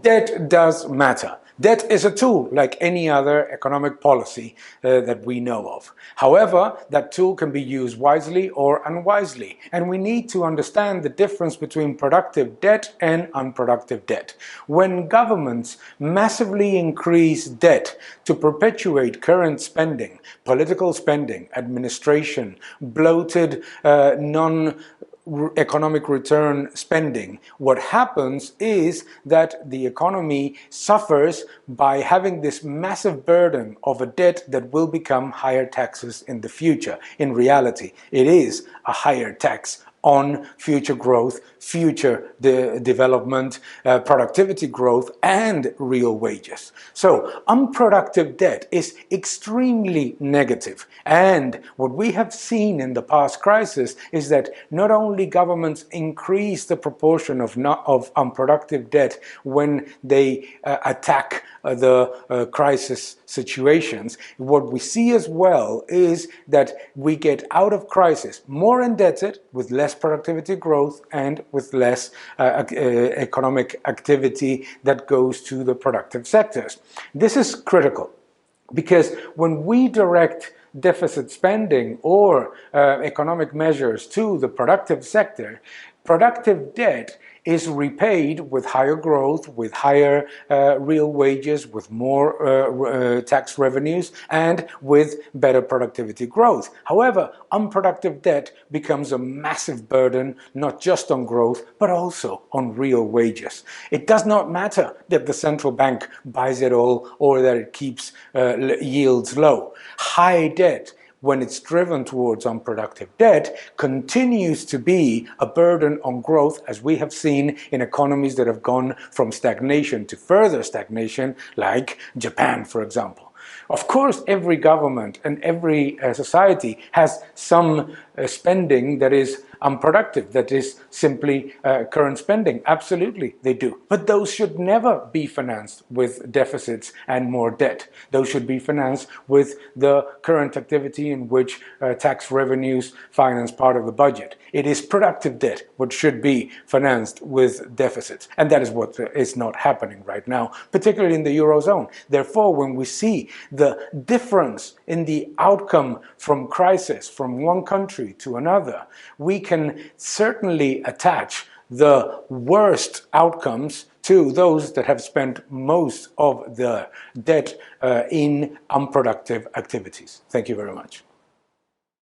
Debt does matter. Debt is a tool like any other economic policy that we know of. However, that tool can be used wisely or unwisely, and we need to understand the difference between productive debt and unproductive debt. When governments massively increase debt to perpetuate current spending, political spending, administration, bloated, economic return spending, what happens is that the economy suffers by having this massive burden of a debt that will become higher taxes in the future. In reality, it is a higher tax on future growth, future development, productivity growth, and real wages. So unproductive debt is extremely negative. And what we have seen in the past crisis is that not only governments increase the proportion of unproductive debt when they attack the crisis situations, what we see as well is that we get out of crisis more indebted with less productivity growth and with less economic activity that goes to the productive sectors. This is critical because when we direct deficit spending or economic measures to the productive sector, productive debt is repaid with higher growth, with higher real wages, with more tax revenues, and with better productivity growth. However, unproductive debt becomes a massive burden, not just on growth, but also on real wages. It does not matter that the central bank buys it all or that it keeps yields low. High debt, when it's driven towards unproductive debt, continues to be a burden on growth, as we have seen in economies that have gone from stagnation to further stagnation, like Japan, for example. Of course, every government and every society has some spending that is unproductive, that is simply current spending. Absolutely, they do. But those should never be financed with deficits and more debt. Those should be financed with the current activity in which tax revenues finance part of the budget. It is productive debt which should be financed with deficits. And that is what is not happening right now, particularly in the Eurozone. Therefore, when we see the difference in the outcome from crisis from one country to another, we can certainly attach the worst outcomes to those that have spent most of the debt in unproductive activities. Thank you very much.